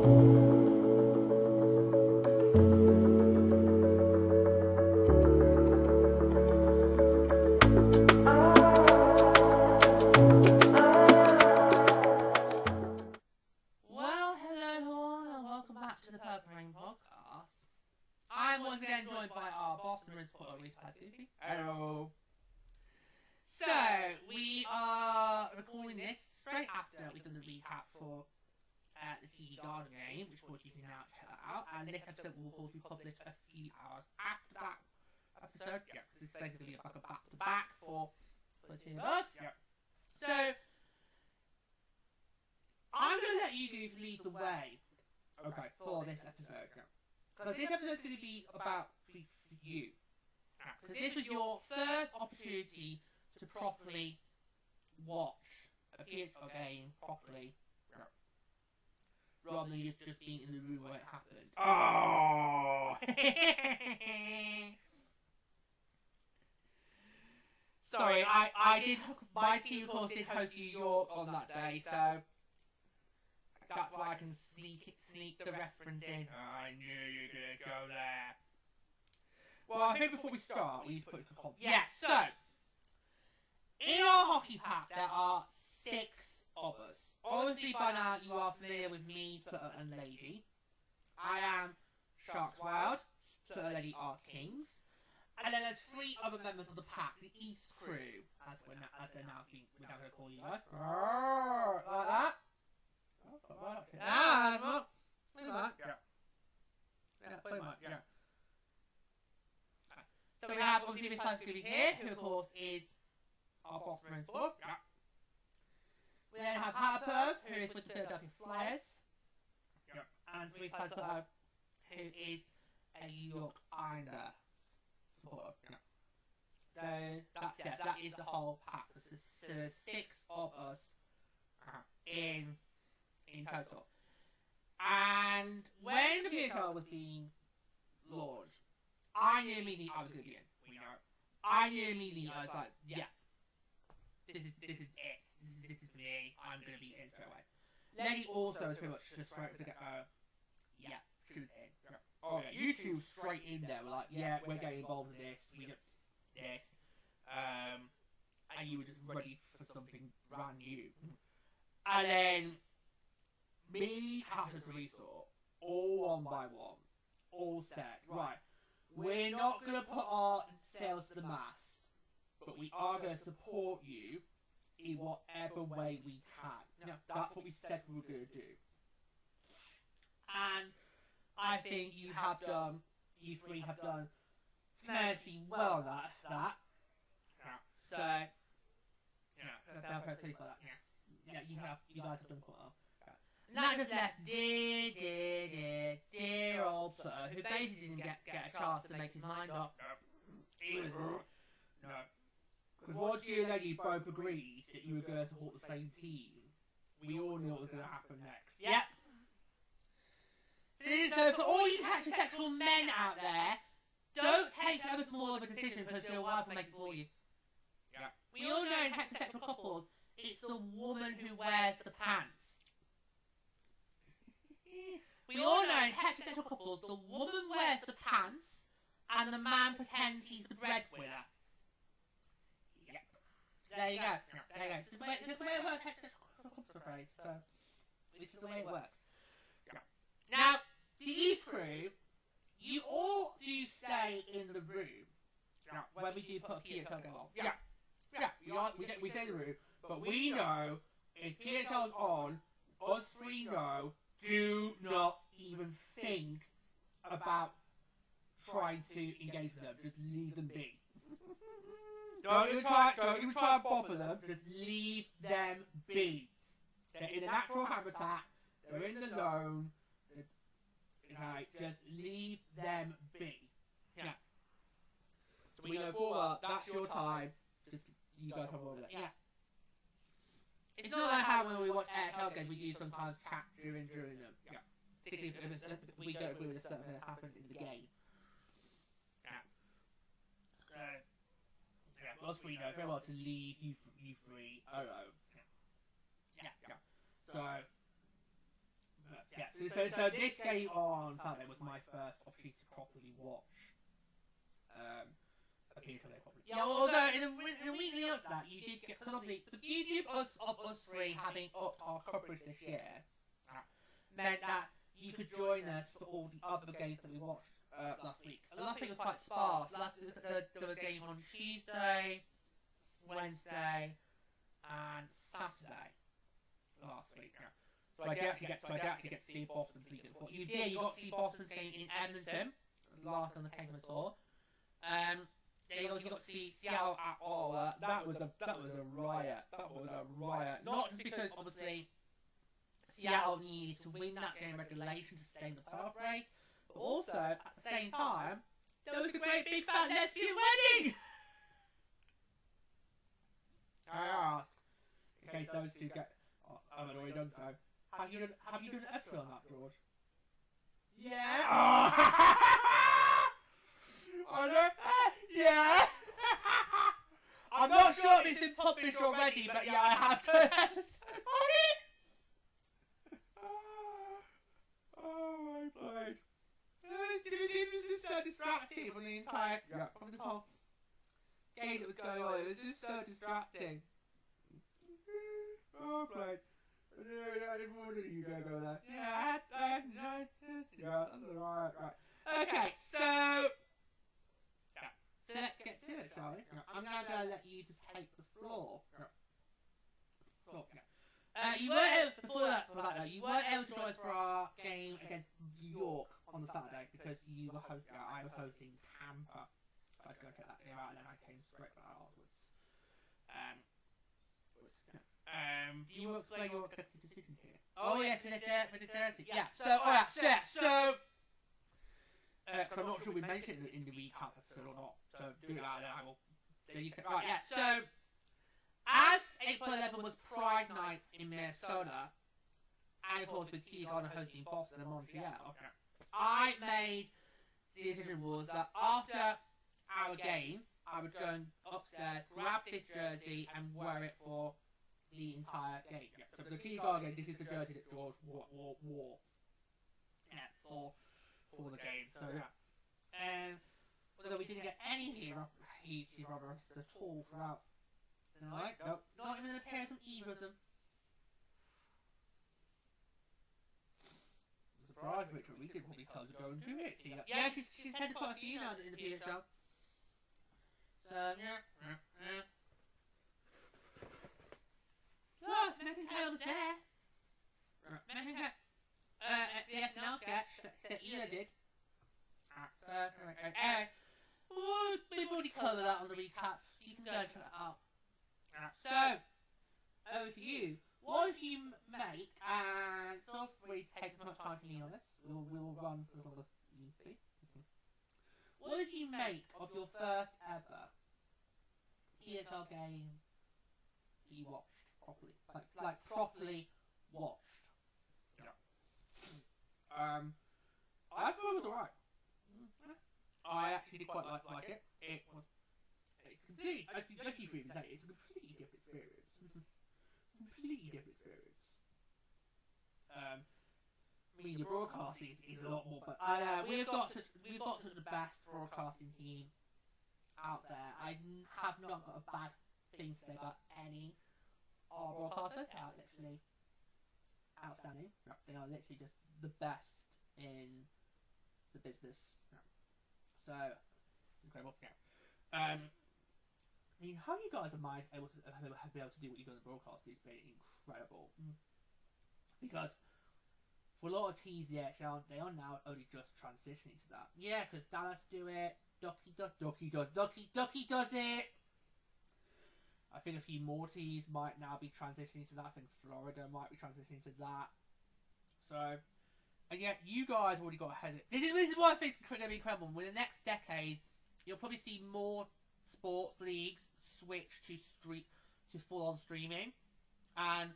Joined by our Boston Bruins supporter, Hello. So, we are recording this straight after we've done the recap for the TD Garden game, which of course you can now check that out. And this episode will of course be published a few hours after that episode. Yeah, because this is basically like a back-to-back for the two of us. Yeah. So, I'm going to let you guys lead the way. Okay, for this episode. Yeah. Because this episode is going to be about for you. Because this was your first opportunity to properly watch a PWHL game properly. Rather than just being in the room where it happened. Oh! Sorry, I did, my team of course did host New York on that day, so that's why I can sneak the reference in. Oh, I knew you were going to go there. Well, I think before we start, we need to put it in context. Yeah, so, in our hockey pack, there are 6 of us. Obviously, by now, you are familiar with me, Plutter, and Lady. I am Sharks Wild. Plutter and Lady are Kings. And then there's 3 other members of the pack, the East Crew, as they're now going to call you guys. Like that. Pretty much. So we have obviously this person going to be here, who of course is our Boston Bruins supporter. Yeah. We then have Harper, who is with the Philadelphia Flyers. Yeah. And Reese Plutter, who is a New York Islanders supporter. Yeah. So that is the whole pack. So there's 6 of us in total. And when the PWHL was being launched, I knew immediately I was going to be in. We know. I knew immediately I was like, yeah, this is it. This is me. I'm going to be in straight away. Lady also was pretty much just straight to get yeah, she was in. Yeah. Oh yeah, you two straight in there were like, yeah, we're getting involved in this. We get this. And you were just ready for something brand new. And then me, Hatches, and Resort, all one by one, all set. Right, we're not going to put our sails to the mast, but we are going to support you in whatever way we can. Now, that's what we said we were going to do. And I think you three have done tremendously well at that. So, I'm very pleased by that. Yeah, you guys have done quite well. And that just left dear old Plutter, who basically didn't get a chance to make his mind up. He was no. Because once you and Lady both agreed that you were going to support the same team, we all knew what was going to happen next. Yep. So for all you heterosexual men out there, don't take ever small of a decision because your wife will make it for you. Yeah. We all know in heterosexual couples, it's the woman who wears the pants. We all know in heterosexual couples, the woman wears the pants and the man pretends he's the breadwinner. Yep. So there you go. This is the way it works in heterosexual couples, I'm afraid. So, this is the way it works. Yeah. Now, the East Crew, you all do stay in the room when we do put a PWHL game on. Yeah. We stay in the room, but we know if PWHL's on, us 3 know, do not even think about trying to engage with them. Just leave them be. Don't even try and bother them. Just leave them be. They're in a natural habitat. They're in the zone. Okay, just leave them be. Yeah. So we know full well that's your time. Just you guys have all of it. Yeah. It's not like how when we watch AHL games we do sometimes chat during them. Yeah. Particularly if we don't agree with a certain thing that's happened in the game. Yeah. So, yeah, us 3 know very well to leave you 3 alone. Yeah. So, so So this game on Saturday was my first opportunity to properly watch a PWHL properly. Yeah, although in the week leading up to that, you did get, because obviously the beauty of us three having upped our coverage this year meant that you could join us for all the other games that we watched last week. And last week was quite sparse. There were games on Tuesday, Wednesday, and Saturday last week. So I did actually get to see Boston play. You did. You got to see Boston's game in Edmonton, last on the Kingdom Tour. You got to see Seattle at Ottawa. That was a riot. That was a riot. Not just because obviously Seattle needed to win that game in regulation to stay in the playoff race, but also at the same time there was a great big fat lesbian wedding. I ask, in case those two get. I haven't already done so. Have you done an episode on that, George? Yeah. I know. Yeah. I'm not sure if it's been published already, but yeah, I have done an episode on it. Oh my God. It was just so distracting from the entire from the whole game that was going on. It was just so distracting. Oh my. I didn't want you to go there. Yeah, that's alright, right. Okay, so let's get to it, shall we? I'm now going to let you just take the floor. You weren't able, before that, you weren't able to join us for our game against York on the Saturday because you were I was hosting Tampa. So I had to go check that game out and then I came straight back afterwards. Do you explain your executive decision here? Oh yes, with the jersey. Yeah. So alright, so because I'm not sure we mentioned it in the recap episode or not. So do that and I will. Right, yeah. So as April 11 was Pride Night in Minnesota, and of course with Key Garden hosting Boston and Montreal, I made the decision was that after our game, I would go upstairs, grab this jersey, and wear it for the entire game. Yeah. So the Key Garden, this is the jersey that George wore for the game. So yeah. Although we didn't get any hero at all throughout the night. Nope. Not even an appearance from either of them. Surprise, Richard. We didn't probably tell her to go and do it. Yeah, she's had quite a few now in the PWHL. So yeah. Oh, Megan Taylor was there. Megan Taylor. The SNL sketch that Ela did. So, anyway. We've already covered that on the recap, so you can go and check that out. So, over to you. What did you make, and feel free to take as much time to lean on this. We'll run for as long as you need. What did you make of your first ever PWHL game that you watched properly? Like properly watched? Yeah. I thought it was alright. I actually did quite like it. It's completely, as you freely say, it's a completely different experience. Completely different experience. I mean, your broadcast is a lot more, but we've got such the best broadcasting team out there. I have not got a bad thing to say about any of our broadcasters. They are literally outstanding. They are literally just the best in the business. So incredible. I mean, how you guys have been able to do what you've done in the broadcast has been incredible. Because for a lot of teams, they are now only just transitioning to that. Yeah, because Dallas do it, Ducky does it. I think a few more teams might now be transitioning to that. I think Florida might be transitioning to that. So, and yet you guys already got ahead of it. This is why I think it's going to be incredible. In the next decade, you'll probably see more sports leagues switch to full-on streaming, and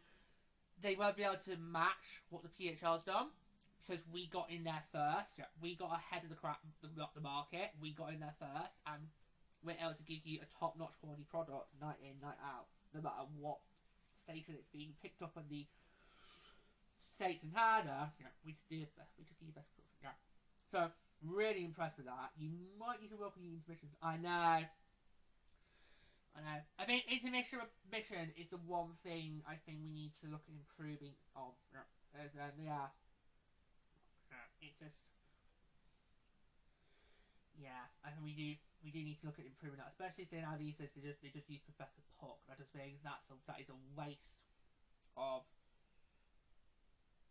they won't be able to match what the PHL's done because we got in there first. Yeah. We got ahead of the market. We got in there first, and we're able to give you a top-notch quality product night in, night out, no matter what station it's being picked up on the States and Canada, we just do your best. Yeah. So really impressed with that. You might need to work on your intermissions. I know. I mean, intermission is the one thing I think we need to look at improving on. It just. Yeah, I think we do need to look at improving that, especially if nowadays they just use Professor Puck. I just think that is a waste of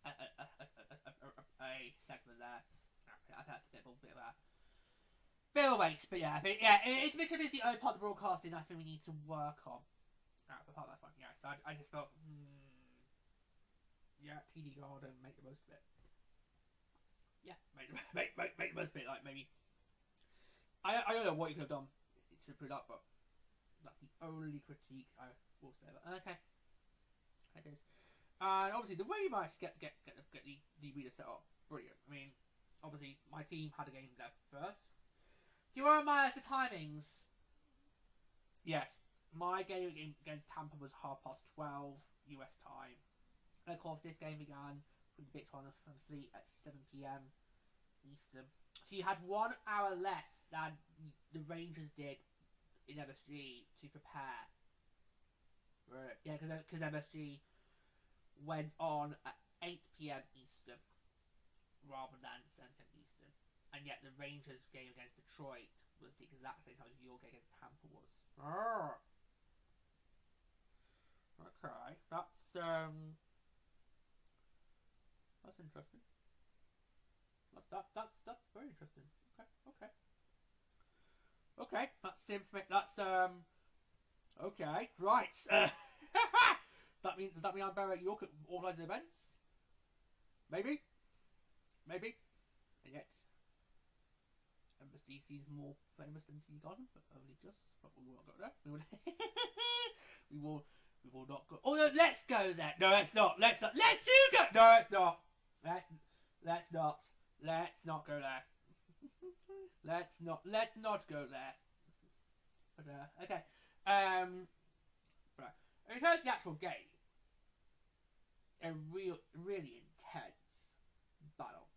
a segment there. That's a bit of a waste, but yeah, it's a bit of the only part of the broadcasting I think we need to work on. But part of that's fine. Yeah, so I just felt, TD Garden, make the most of it. Yeah, make the most of it. Like maybe. I don't know what you could have done to put it up, but that's the only critique I will say. But okay, it is. And obviously, the way you managed to get the reader set up, brilliant. I mean, obviously, my team had a game left first. Do you want to remind us the timings? Yes, my game against Tampa was 12:30 US time, and of course, this game began with the big one from the fleet at 7 p.m. Eastern. So you had 1 hour less than the Rangers did in MSG to prepare. Right. Yeah, because MSG went on at 8 p.m. Eastern rather than 7 p.m. Eastern. And yet the Rangers game against Detroit was the exact same time as your game against Tampa was. Okay, that's interesting. That's very interesting. Okay. That's okay. Right. Does that mean I'm better at York at organising events? Maybe. And yet, MSD seems more famous than TD Garden, but only just. But we will not go there. We will not go. Oh no, let's go there. No, let's not. Let's do go. No, let's not. Let's not go there. Let's not go there. But, okay. Right. In terms of the actual game, a really intense battle.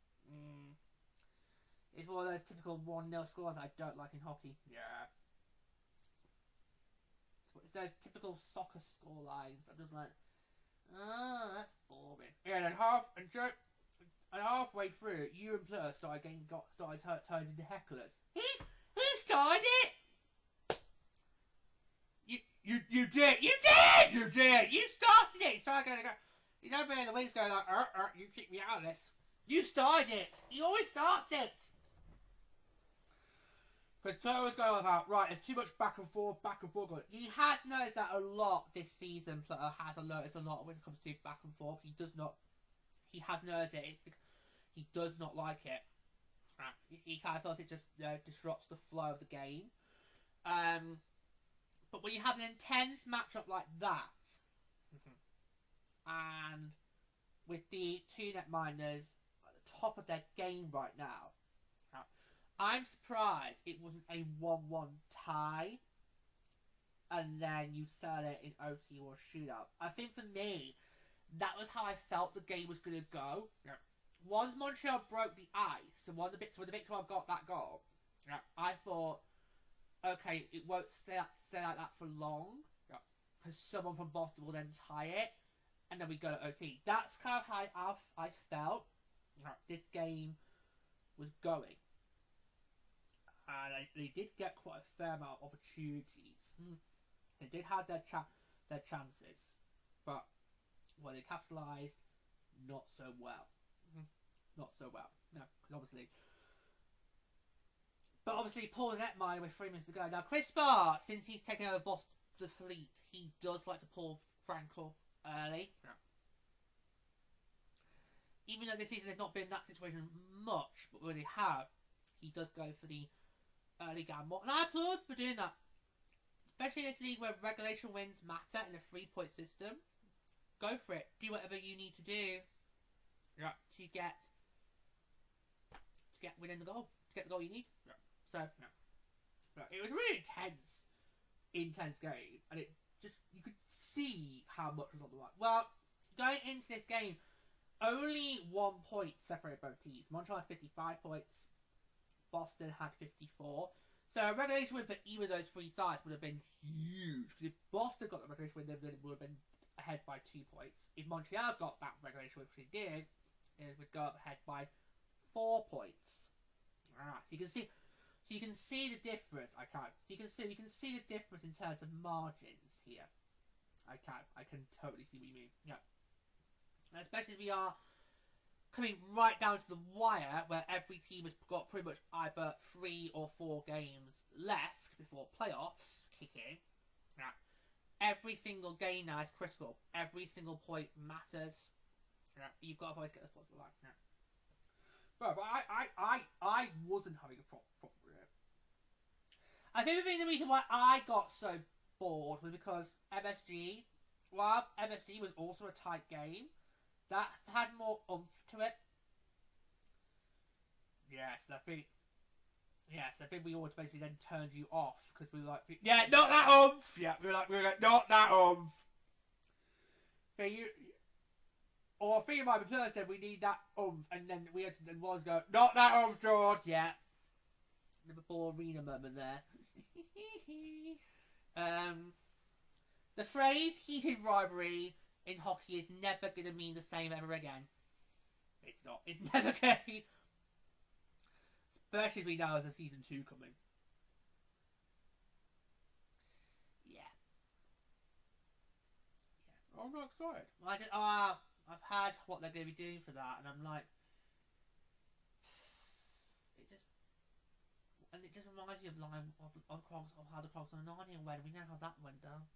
It's one of those typical 1-0 scores I don't like in hockey. Yeah. It's those typical soccer score lines. I'm just like, that's boring. Yeah, and halfway through, you and Blur started turning into hecklers. Who started it? You did. You started it. He's over there in the wings going like, you kicked me out of this. You started it. He always starts it. Because Blur was going about, right, there's too much back and forth. He has noticed that a lot this season. Blur has noticed a lot when it comes to back and forth. He has noticed it. It's because he does not like it. He kind of feels it just disrupts the flow of the game. But when you have an intense matchup like that, and with the two netminders at the top of their game right now, I'm surprised it wasn't a 1-1 tie, and then you sell it in OT or shootout. I think for me, that was how I felt the game was going to go. Yeah. Once Montreal broke the ice, and when the Victor got that goal, I thought, okay, it won't stay like that for long, because someone from Boston will then tie it, and then we go to OT. That's kind of how I felt this game was going. And they did get quite a fair amount of opportunities. They did have their chances, but when they capitalised, not so well. Not so well. No, because obviously. But obviously, Paul Netmine with 3 minutes to go. Now, Chris Barr, since he's taken over the fleet, he does like to pull Frankel early. Yeah. Even though this season they've not been in that situation much, but when they have, he does go for the early gamble. And I applaud for doing that. Especially in this league where regulation wins matter in a 3-point system. Go for it. Do whatever you need to do to get within the goal. To get the goal you need. Yeah. So, it was a really intense game. And it just, you could see how much was on the line. Well, going into this game, only 1 point separated both teams. Montreal had 55 points. Boston had 54. So a regulation win for either of those three sides would have been huge. Because if Boston got the regulation win, they would have been ahead by 2 points. If Montreal got that regulation win, which they did, it would go up ahead by 4 points. Alright, so you can see the difference. So you can see the difference in terms of margins here. I can totally see what you mean. Yeah. Especially as we are coming right down to the wire, where every team has got pretty much either 3 or 4 games left before playoffs kick in. Yeah. Every single game now is critical. Every single point matters. Yeah. You've got to always get the spots alive. Yeah. But I wasn't having a problem with it. I think the reason why I got so bored was because MSG, while MSG was also a tight game, that had more oomph to it. Yes, I think we always basically then turned you off because we were like, yeah, not that oomph. Yeah, we were like, not that oomph. So or a thing might be said we need that oomph, and then we had to then was go, not that oomph, George. Yeah, Liverpool Arena moment there. The phrase "heated rivalry" in hockey is never going to mean the same ever again. It's not. It's never going to be. Especially as we know there's a season 2 coming. Yeah. Oh, I'm not excited. I've had what they're going to be doing for that, and I'm like, it just reminds me of how the Crocs on Narnia went. We know how that went down.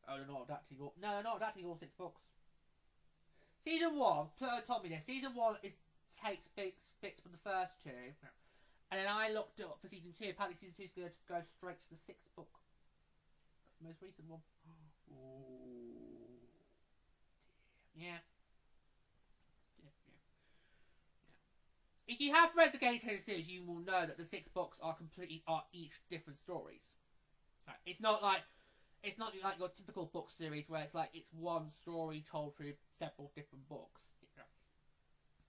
Oh, they're not adapting all. No, they're not adapting all 6 books. Season 1, told me this. Season 1 takes bits from the first 2, and then I looked up for season 2. Apparently, season 2 is going to go straight to the 6th book. That's the most recent one. Ooh. Yeah. If you have read the Game Changer series, you will know that the 6 books are each different stories. It's not like your typical book series where it's like it's one story told through several different books.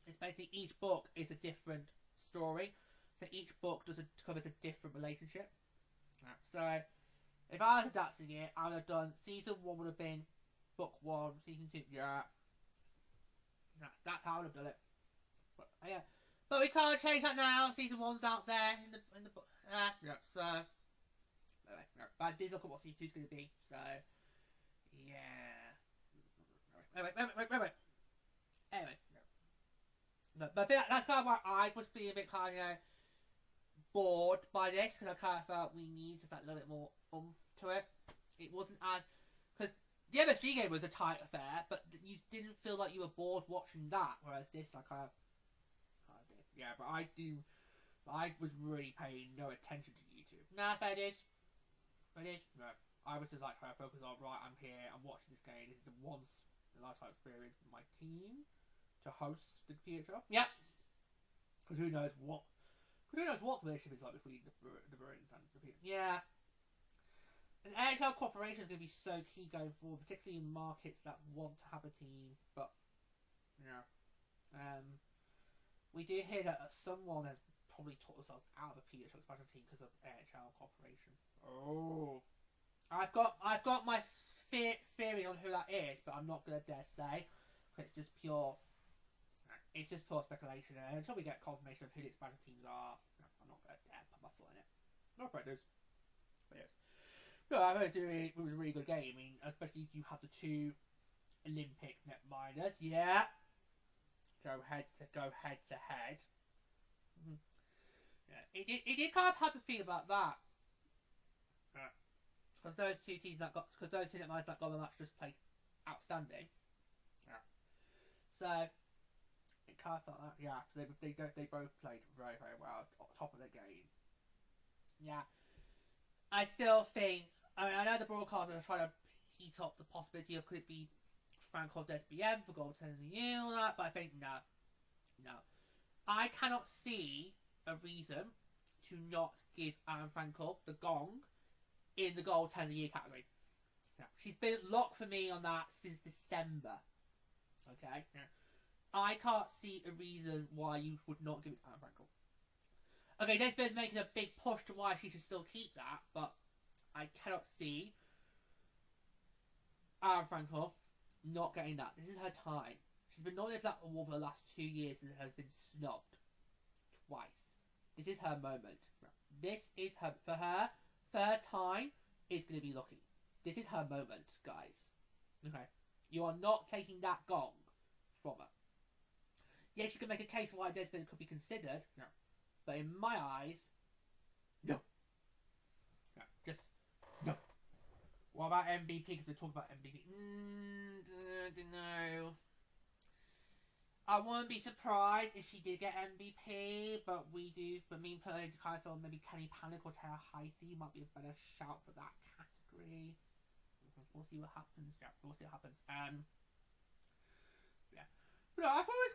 It's basically each book is a different story, so each book covers a different relationship. So if I was adapting it, I would have done season 1 would have been book 1, season 2. Yeah, that's how I would have done it. But yeah. But we can't change that now. Season 1's out there in the book. Yeah. So anyway, but I did look at what season 2's going to be. So yeah. Anyway. No, but I think that's kind of why I was being a bit kind of bored by this, because I kind of felt we need just that little bit more oomph to it. It wasn't as because the MSG game was a tight affair, but you didn't feel like you were bored watching that. Whereas this, I kind of did. Yeah, but I was really paying no attention to YouTube. Nah, fair it is. No, I was just like trying to focus on, right, I'm here, I'm watching this game. This is the once in a lifetime experience with my team to host the PWHL. Yeah. Because who knows what the relationship is like between the Bruins and the PWHL. Yeah. And NHL cooperation is going to be so key going forward, particularly in markets that want to have a team. But yeah, we do hear that someone has probably talked themselves out of the PWHL expansion team because of NHL cooperation. Oh, I've got my theory on who that is, but I'm not going to dare say. It's just pure speculation, and until we get confirmation of who the expansion teams are, I'm not going to dare put my foot in it. No prejudice. But yes. No, I heard it was a really good game. I mean, especially if you have the 2 Olympic netminders. Yeah. Go head to head. Mm-hmm. Yeah. It did kind of have a feel about that. Because those 2 netminders that got the match just played outstanding. Yeah. So it kind of felt like, yeah, they both played very, very well, top of their game. Yeah. I still think, I know the broadcasters are trying to heat up the possibility of could it be Franco Desbian for goaltending the year or that, but I think no. I cannot see a reason to not give Aaron Franco the gong in the goaltender of the year category. Yeah. She's been locked for me on that since December. Okay? I can't see a reason why you would not give it to Anne Frankel. Okay, Desmond's making a big push to why she should still keep that, but I cannot see Anne Frankel not getting that. This is her time. She's been nominated for that award for the last 2 years and has been snubbed twice. This is her moment. This is her, for her, third time is going to be lucky. This is her moment, guys. Okay? You are not taking that gong from her. Yes, you can make a case why Desmond could be considered, but in my eyes, no. Just no. What about MVP? Because we're talking about MVP. Don't know. I wouldn't be surprised if she did get MVP, but we do. But me personally, kind of feel maybe Kenny Panic or Tara Heisey might be a better shout for that category. We'll see what happens. Yeah, we'll see what happens. Yeah. But no, I thought it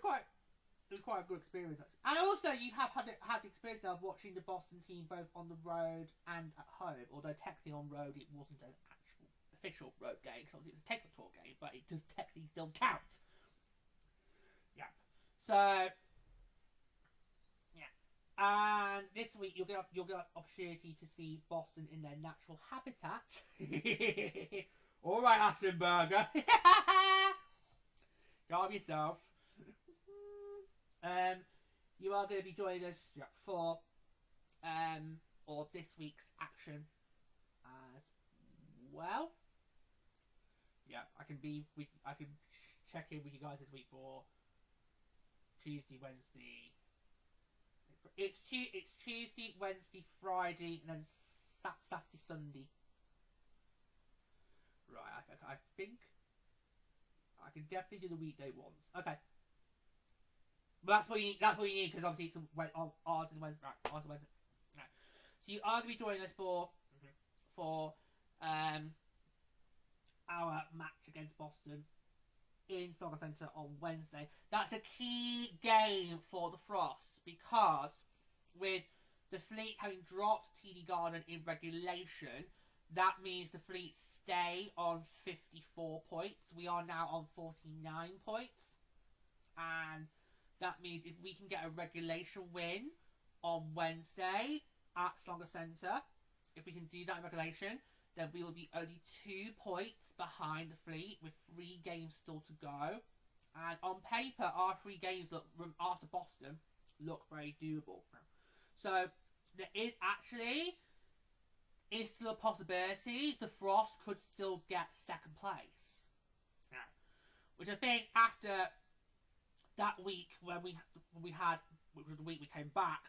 was quite a good experience, actually. And also, you have had the experience now of watching the Boston team both on the road and at home. Although technically on road, it wasn't an actual official road game, because obviously it was a technical game, but it does technically still count. Yeah. So, yeah. And this week you'll get an opportunity to see Boston in their natural habitat. All right, Assenberger. Calm yourself. You are going to be joining us for or this week's action as well. Yeah, I can check in with you guys this week for Tuesday, Wednesday. It's Tuesday, Wednesday, Friday, and then Saturday, Sunday. Right, I think I can definitely do the weekday ones. Okay. But that's what you need, because obviously it's ours is Wednesday. Right, ours is Wednesday. Right. So you are going to be joining us for our match against Boston in Soccer Centre on Wednesday. That's a key game for the Frost, because with the Fleet having dropped TD Garden in regulation, that means the Fleet stay on 54 points. We are now on 49 points, and that means if we can get a regulation win on Wednesday at Soccer Centre, if we can do that in regulation, then we will be only 2 points behind the Fleet with 3 games still to go. And on paper, our 3 games after Boston look very doable. So there is still a possibility the Frost could still get second place. Yeah. Which I think after that week when we had, which was the week we came back,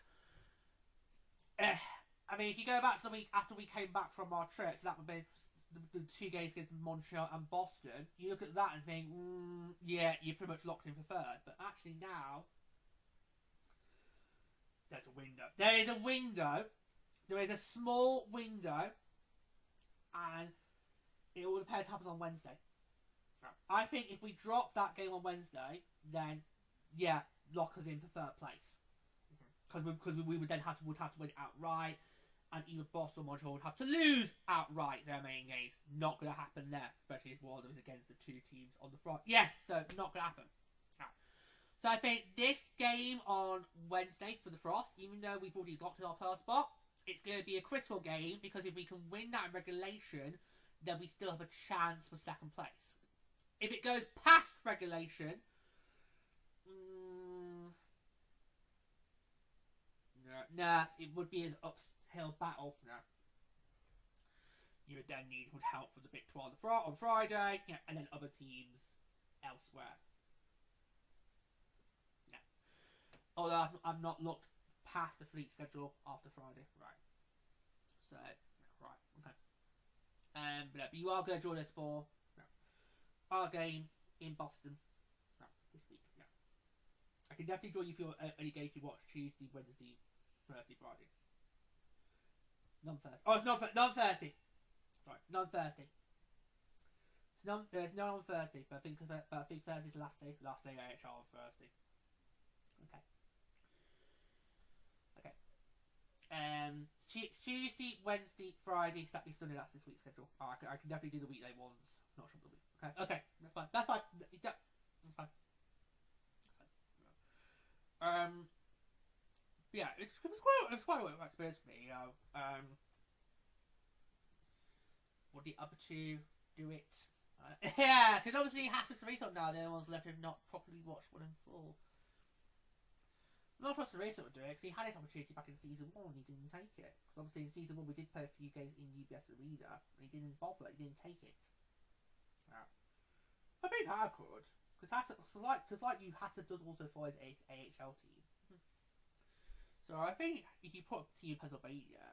I mean, if you go back to the week after we came back from our trip, so that would be the 2 games against Montreal and Boston, you look at that and think, yeah, you're pretty much locked in for third. But actually now, there's a window. There is a window. There is a small window. And it all depends what happens on Wednesday. I think if we drop that game on Wednesday, then, yeah, lock us in for third place. Because we would then have to win outright, and either Boston or Montreal would have to lose outright their main games. Not going to happen there, especially as one of them is against the 2 teams on the front. Yes, so not going to happen. Right. So I think this game on Wednesday for the Frost, even though we've already got to our first spot, it's going to be a critical game, because if we can win that in regulation, then we still have a chance for second place. If it goes past regulation, nah, it would be an uphill battle. No. You would then need help from the Big 12 on Friday, yeah, and then other teams elsewhere. Yeah. Although I've not looked past the Fleet schedule after Friday. Right. So, right, okay. But you are going to join us for our game in Boston this week. Yeah. I can definitely join you for any games you watch Tuesday, Wednesday, Thursday, Friday. Non-Thursday. Oh, it's non-Thursday. Sorry, non-Thursday. There's no on Thursday, but I think Thursday's the last day AHL on Thursday. Okay. It's Tuesday, Wednesday, Friday, Saturday, Sunday. That's this week's schedule. Oh, I can definitely do the weekday ones. Not sure what the week. Okay, that's fine. That's fine. yeah, it was quite a work experience for me. Would the other two do it? Yeah, because obviously it has to restart now. The other ones left have not properly watched 1 and 4. I'm not sure if Restart would do it because he had his opportunity back in season 1 and he didn't take it. Because obviously in season 1 we did play a few games in UBS Arena and he didn't bother. He didn't take it. Yeah. I think I could. Because like you Hatter does also for his AHL team. So I think if you put a team in Pennsylvania,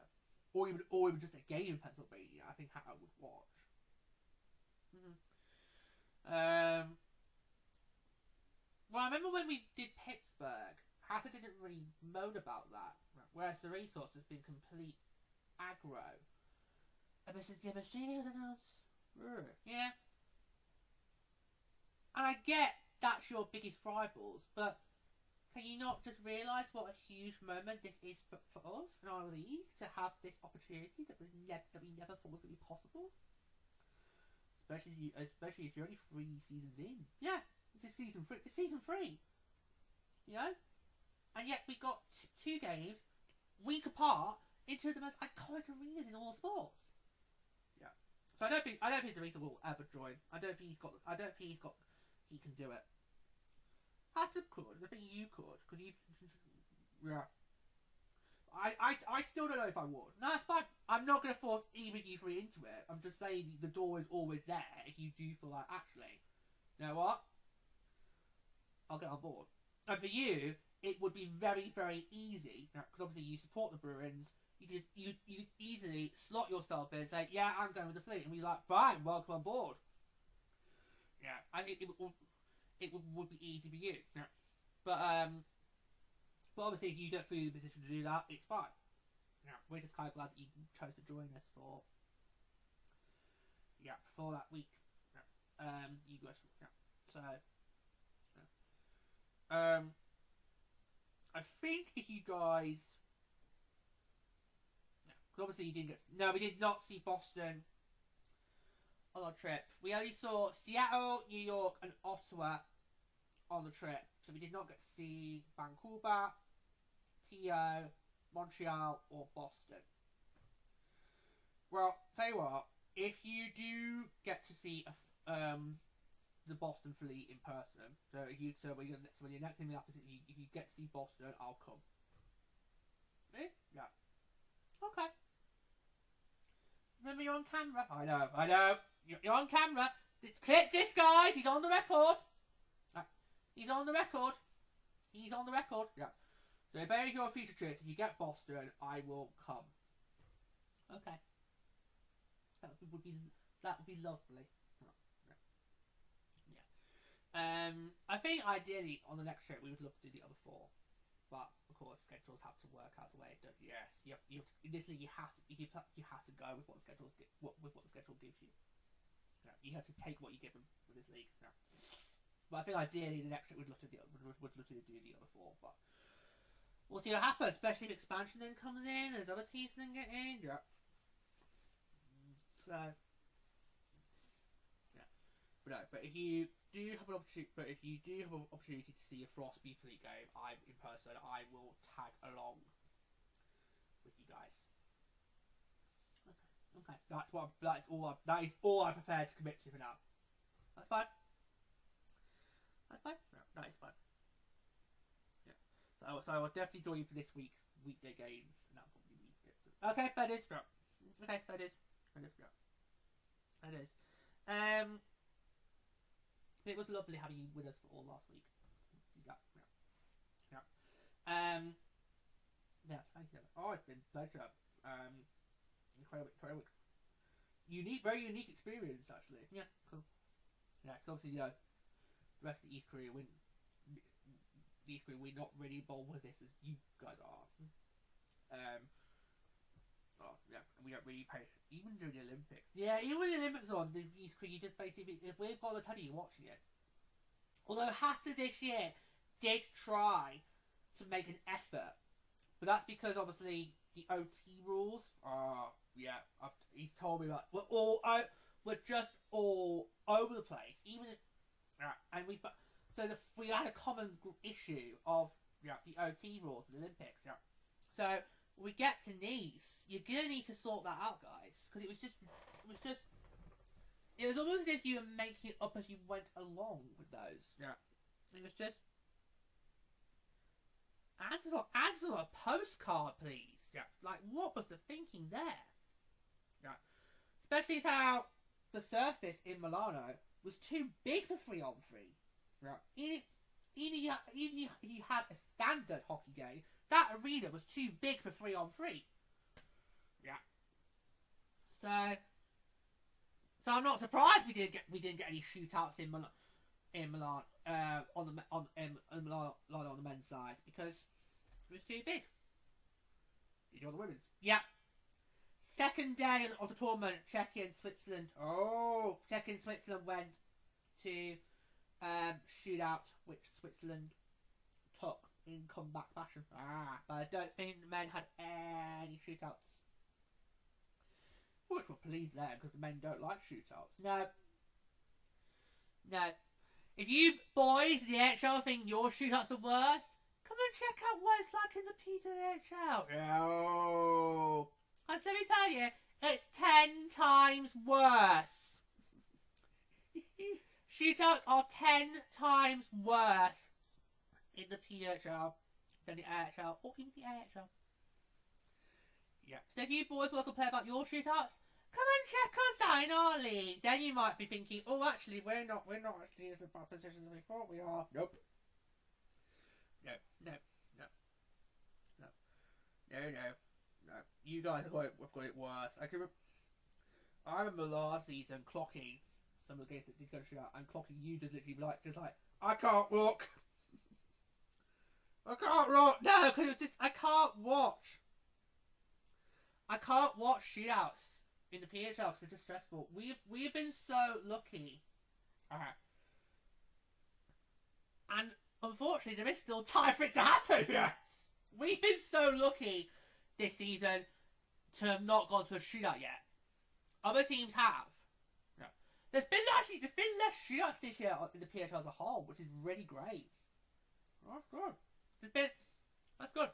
or even just a game in Pennsylvania, I think Hatter would watch. Well, I remember when we did Pittsburgh, Hatter didn't really moan about that, whereas the resource has been complete aggro ever since the MSG was announced. Yeah. And I get that's your biggest rivals, but can you not just realise what a huge moment this is for us in our league to have this opportunity that we never thought was going to be possible? Especially if you're only 3 seasons in. Yeah, it's season 3. It's season 3. You know, and yet we got 2 games week apart into the most iconic arenas in all sports. Yeah. So I don't think Zarita will ever join. I don't think he can do it. Hatter could. I think you could, because you. Yeah. I still don't know if I would. No, it's fine. I'm not going to force either of you 3 into it. I'm just saying the door is always there if you do feel like, actually, you know what? I'll get on board. And for you, it would be very, very easy, because obviously you support the Bruins. You easily slot yourself in and say, yeah, I'm going with the Fleet. And we're like, fine, welcome on board. Yeah, I think it would be easy for you. Yeah. But obviously, if you don't feel in the position to do that, it's fine. Yeah, we're just kind of glad that you chose to join us for that week. Yeah. You guys, yeah. So, yeah. I think if you guys, because obviously you didn't get. No, we did not see Boston on our trip. We only saw Seattle, New York, and Ottawa on the trip. So we did not get to see Vancouver, TO, Montreal, or Boston. Well, tell you what, if you do get to see the Boston Fleet in person, when you're next in the opposite, if you get to see Boston, I'll come. Eh? Yeah. Okay. Remember, you're on camera. I know. You're on camera. Clip this, guys. He's on the record. He's on the record. Yeah. So if any of your future trips, if you get Boston, I will come. Okay. That would be lovely. Yeah. I think ideally on the next trip we would love to do the other 4, but of course schedules have to work out the way it does. Yes. You in this league you have to go with what the schedule gives you. Yeah. You have to take what you give them with this league. Yeah. But I think ideally the next trip we'd love to do the other 4, but we'll see what happens, especially if expansion then comes in, there's other teams then get in. Yeah. So yeah. But if you do have an opportunity, to see a Frostby Fleet game, in person, I will tag along with you guys. Okay. That is all I'm prepared to commit to for now. That's fine. No, that is fine. Yeah. So I will definitely join you for this week's weekday games, and that'll probably be it. Okay, that is. Okay, that is. That is. It was lovely having you with us for all last week. Yeah. Yeah, thank you. Oh, it's been a pleasure. Incredible. Very unique experience, actually. Yeah, cool. Yeah, because obviously, the rest of the East Korea, we're not really involved with this as you guys are. We don't really pay, even during the Olympics. Yeah, even when the Olympics are on, the East Korea, you just basically, if we've got the telly, you're watching it. Although Hatter this year did try to make an effort, but that's because obviously the OT rules are, he's told me that we're just all over the place. Even if, and we had a common issue of Yeah, the OT rules for the Olympics. Yeah. So we get to Nice. You're gonna need to sort that out, guys, because it was almost as if you were making it up as you went along with those. Yeah. It was just answer a postcard, please. Yeah. Like, what was the thinking there? Yeah. Especially how the surface in Milano was too big for 3-on-3. Yeah. Even if you had a standard hockey game, that arena was too big for 3-on-3. Yeah. So I'm not surprised we didn't get any shootouts in Milan on the men's side, because it was too big. Did you want the women's? Yeah. Second day of the tournament, Czechia and Switzerland. Oh, Czechia and Switzerland went to shootout, which Switzerland took in comeback fashion. But I don't think the men had any shootouts. Which will please them, because the men don't like shootouts. No. If you boys in the HL think your shootouts are worse, come and check out what it's like in the PWHL. No. Let me tell you, it's 10 times worse. Shootouts are 10 times worse in the PWHL than the AHL or even the AHL. Yeah. So if you boys want to play about your shootouts, come and check us out in our league. Then you might be thinking, oh, actually, we're not actually as bad positions as we thought we are. Nope. No. You guys have got it worse. I remember last season clocking some of the games that did go to shootout, and clocking you just literally just like, I can't look. I can't look. No, because it's just, I can't watch shootouts in the PHL because they're just stressful. We've been so lucky. And unfortunately, there is still time for it to happen. We've been so lucky this season to have not gone to a shootout yet. Other teams have. There's been less shootouts this year in the PHL as a whole, which is really great. That's good. That's good.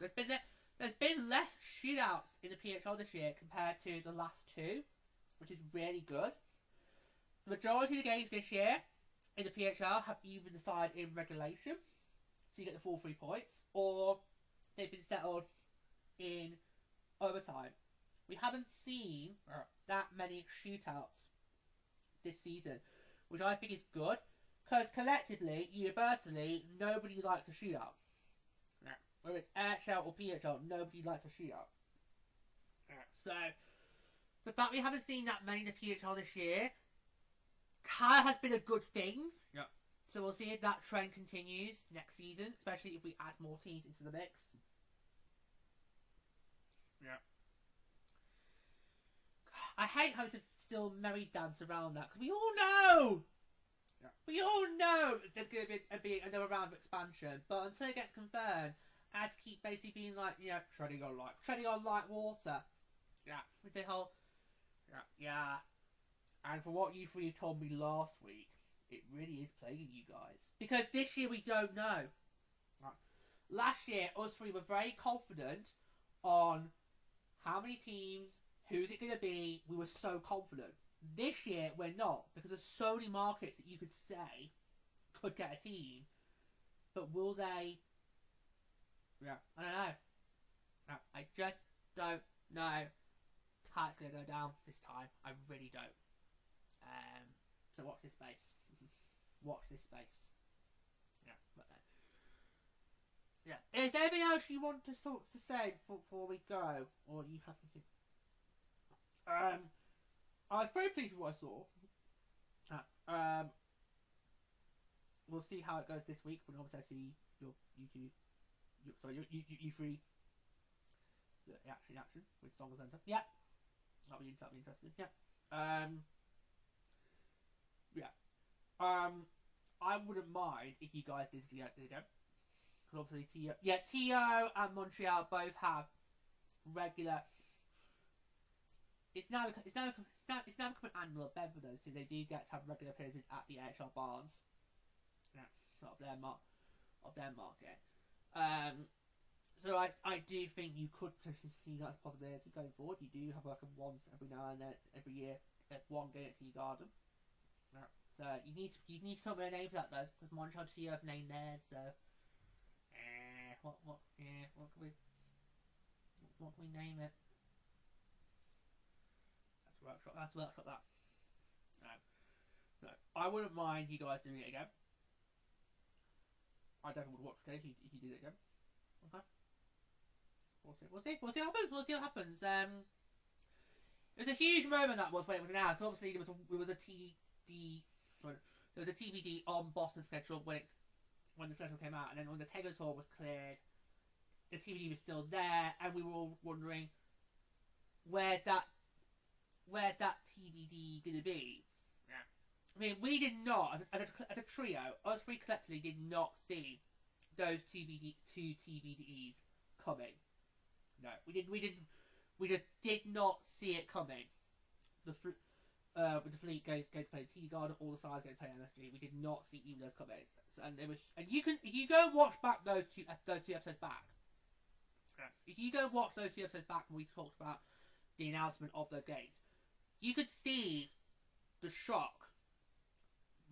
There's been less shootouts in the PHL this year compared to the last two, which is really good. The majority of the games this year in the PHL have either decided in regulation, so you get the full 3 points, or they've been settled in overtime. We haven't seen that many shootouts this season, which I think is good, because collectively, universally, nobody likes a shootout. Whether it's AHL or PHL, nobody likes a shootout. So, the fact we haven't seen that many in the PHL this year kind of has been a good thing. Yeah. So we'll see if that trend continues next season, especially if we add more teams into the mix. Yeah. I hate having to still merry dance around that, because we all know! Yeah. We all know there's going to be another round of expansion, but until it gets confirmed, I had to keep basically being like, treading on light water. Yeah, with the whole, yeah. And for what you three told me last week, it really is plaguing you guys. Because this year we don't know. Right. Last year, us three were very confident on how many teams, who's it going to be. We were so confident. This year, we're not. Because there's so many markets that you could say could get a team. But will they? Yeah, I don't know. I just don't know how it's going to go down this time. I really don't. So watch this space. Watch this space. Yeah, but yeah. Is there anything else you want to say before we go, or you have anything? I was very pleased with what I saw. We'll see how it goes this week when obviously I see your YouTube. You three. The action with Song Center. Yeah. That'll be interesting. Yeah. I wouldn't mind if you guys did it again. Because obviously Tio and Montreal both have regular. It's now become an annual event for those two. They do get to have regular appearances at the AHL Barns. Yeah, it's not of their market. So I do think you could potentially see that as a possibility going forward. You do have like a once every now and then, every year, one game at Tea Garden. Yeah. So you need to come up with a name for that though, because Montreal Tea have named theirs. So what can we name it? Let's workshop that. No, I wouldn't mind you guys doing it again. I definitely would watch it if you did it again. Okay. We'll see what happens. It was a huge moment that was when it was announced. Obviously, there was a TBD on Boston's schedule when the schedule came out, and then when the Tego tour was cleared, the TBD was still there, and we were all wondering, where's that TBD gonna be? Yeah. I mean, we did not, as a trio, us three collectively did not see those two TBDs coming. No, we just did not see it coming. With the fleet going to play Tea Garden, all the sides going to play MSG. We did not see even those coming. And you go watch back those two episodes back. Yes. If you go watch those two episodes back when we talked about the announcement of those games, you could see the shock.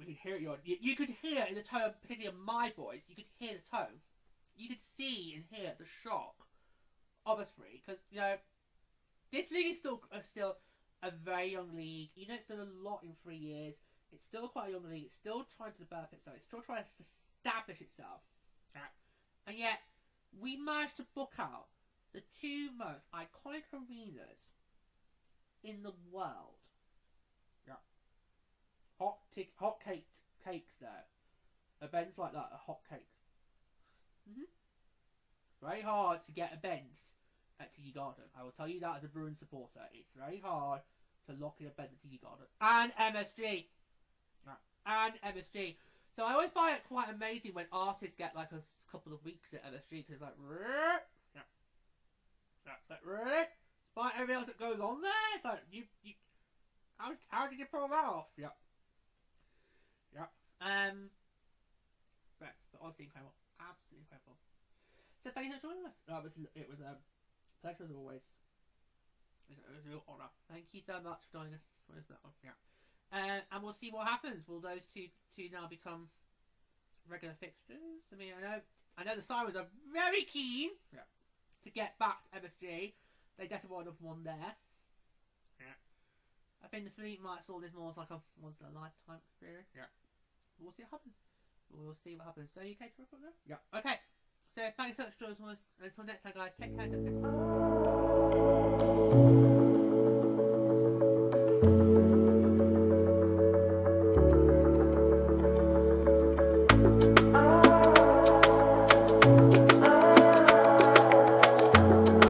We could hear it. You could hear in the tone, particularly of my voice. You could hear the tone. You could see and hear the shock of us three, because this league is still a very young league. It's done a lot in 3 years. It's still quite a young league. It's still trying to develop itself. It's still trying to establish itself. Right? And yet, we managed to book out the two most iconic arenas in the world. Yeah. Hot cakes there. Events like that are hot cake. Very hard to get events at TD Garden. I will tell you that as a Bruins supporter. It's very hard to lock in events at TD Garden. And MSG. And MSG. So I always find it quite amazing when artists get like a couple of weeks at MSG, because it's like, despite everything else that goes on there, it's like, how did you pull that off? But honestly incredible. Absolutely incredible. So thank you for joining us. It was a pleasure as always. It was a real honour. Thank you so much for joining us. And we'll see what happens. Will those two now become regular fixtures? I mean, I know the Sirens are very keen to get back to MSG. They definitely want another one there. I think the Fleet might saw this more as like a once in a lifetime experience. We'll see what happens. So you okay to report there? Yeah. Okay. So thanks so much for joining us. Until next time, guys. Take care.